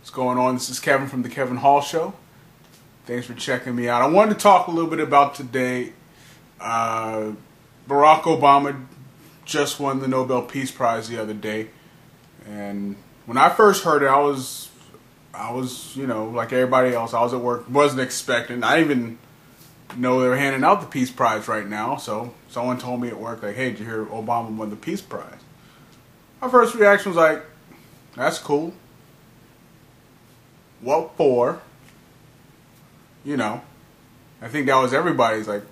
What's going on? This is Kevin from The Kevin Hall Show. Thanks for checking me out. I wanted to talk a little bit about today. Barack Obama just won the Nobel Peace Prize the other day. And when I first heard it, I was, you know, like everybody else, I was at work, wasn't expecting. I didn't even know they were handing out the Peace Prize right now. So someone told me at work, like, hey, did you hear Obama won the Peace Prize? My first reaction was like, that's cool. What for? You know, I think that was everybody's like,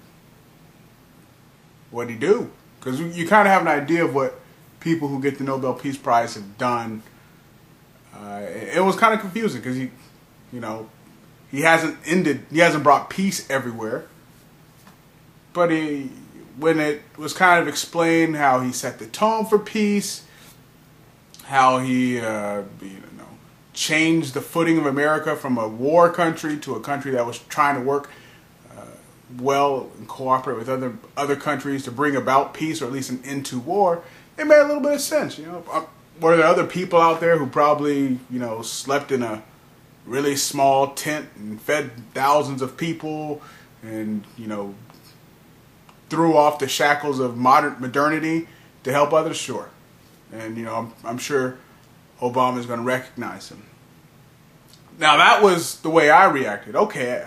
what'd he do? Because you kind of have an idea of what people who get the Nobel Peace Prize have done. It was kind of confusing because he hasn't brought peace everywhere. But when it was kind of explained how he set the tone for peace, how he changed the footing of America from a war country to a country that was trying to work well and cooperate with other countries to bring about peace, or at least an end to war, it made a little bit of sense. You know, were there other people out there who probably, you know, slept in a really small tent and fed thousands of people and, you know, threw off the shackles of modernity to help others? Sure. And, you know, I'm sure Obama is going to recognize him. Now, that was the way I reacted. Okay,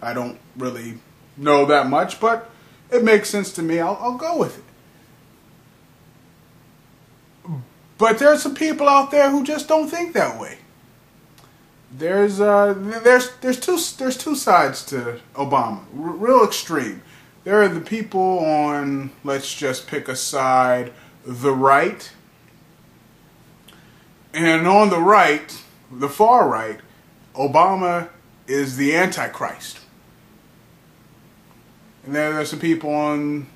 I don't really know that much, but it makes sense to me. I'll go with it. But there's some people out there who just don't think that way. There's two sides to Obama, real extreme. There are the people on, let's just pick a side, the right. And on the right, the far right, Obama is the Antichrist. And there's some people on,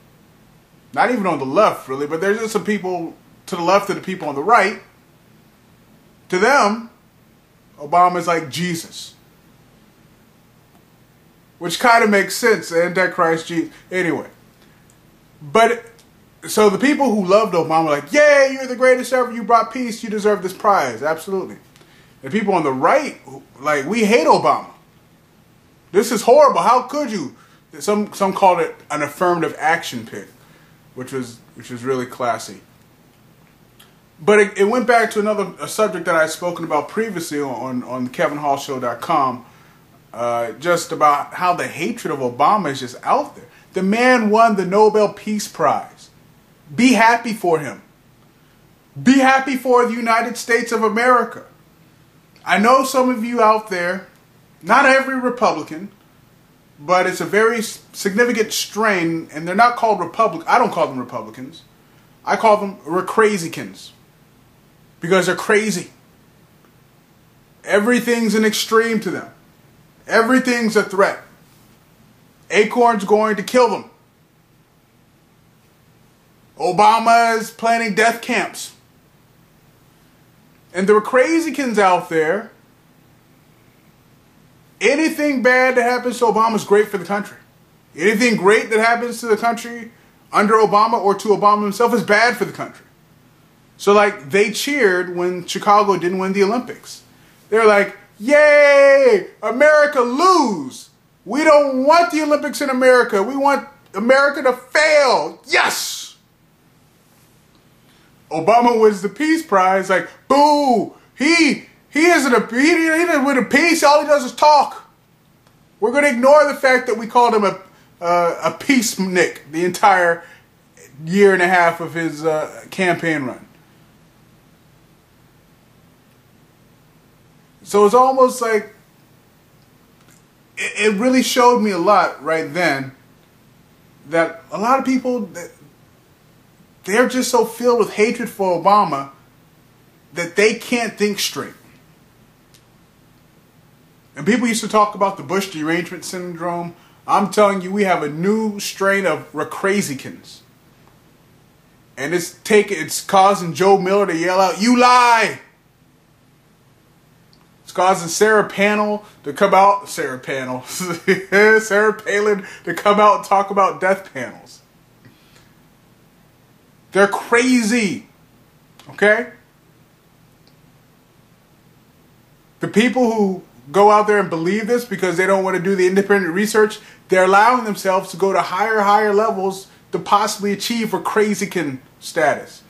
not even on the left really, but there's just some people to the left of the people on the right. To them, Obama is like Jesus. Which kind of makes sense, Antichrist, Jesus. Anyway. But so the people who loved Obama were like, yay, you're the greatest ever, you brought peace, you deserve this prize. Absolutely. The people on the right, like, we hate Obama. This is horrible. How could you? Some called it an affirmative action pick, which was really classy. But it went back to a subject that I had spoken about previously on KevinHallShow.com, just about how the hatred of Obama is just out there. The man won the Nobel Peace Prize. Be happy for him. Be happy for the United States of America. I know some of you out there, not every Republican, but it's a very significant strain, and they're not called Republicans. I don't call them Republicans. I call them ReCrazycans. Because they're crazy. Everything's an extreme to them. Everything's a threat. Acorn's going to kill them. Obama is planning death camps. And there are ReCrazycans out there. Anything bad that happens to Obama is great for the country. Anything great that happens to the country under Obama or to Obama himself is bad for the country. So, like, they cheered when Chicago didn't win the Olympics. They're like, yay, America lose. We don't want the Olympics in America. We want America to fail. Yes! Obama wins the Peace Prize, like, boo, he didn't win a peace, all he does is talk. We're going to ignore the fact that we called him a peacenik the entire year and a half of his campaign run. So it's almost like, it really showed me a lot right then that a lot of people, they're just so filled with hatred for Obama that they can't think straight. And people used to talk about the Bush derangement syndrome. I'm telling you, we have a new strain of ReCrazycans. And it's causing Joe Miller to yell out, you lie! It's causing Sarah Palin to come out and talk about death panels. They're crazy. Okay? The people who go out there and believe this because they don't want to do the independent research, they're allowing themselves to go to higher levels to possibly achieve ReCrazycan status.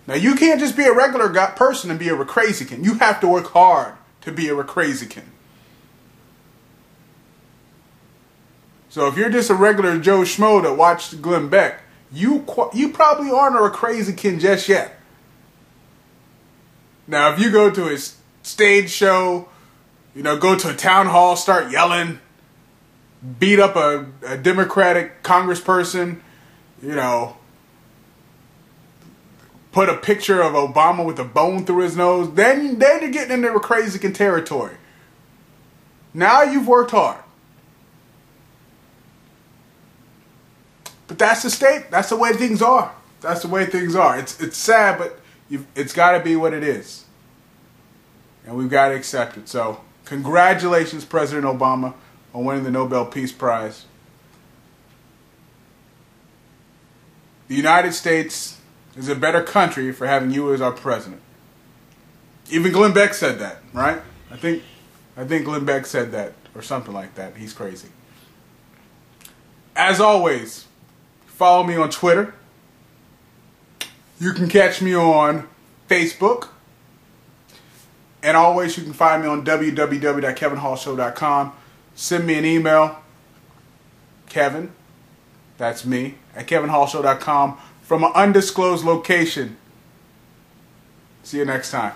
Now, you can't just be a regular person and be a ReCrazycan. You have to work hard to be a ReCrazycan. So if you're just a regular Joe Schmo that watched Glenn Beck, you probably aren't a ReCrazycan just yet. Now, if you go to his stage show, you know, go to a town hall, start yelling, beat up a Democratic congressperson, you know, put a picture of Obama with a bone through his nose, then you're getting into ReCrazycan territory. Now you've worked hard. But that's the state. That's the way things are. That's the way things are. It's sad, but it's got to be what it is. And we've got to accept it. So, congratulations, President Obama, on winning the Nobel Peace Prize. The United States is a better country for having you as our president. Even Glenn Beck said that, right? I think Glenn Beck said that, or something like that. He's crazy. As always, follow me on Twitter. You can catch me on Facebook. And always, you can find me on www.kevinhallshow.com. Send me an email, Kevin, that's me, at kevinhallshow.com from an undisclosed location. See you next time.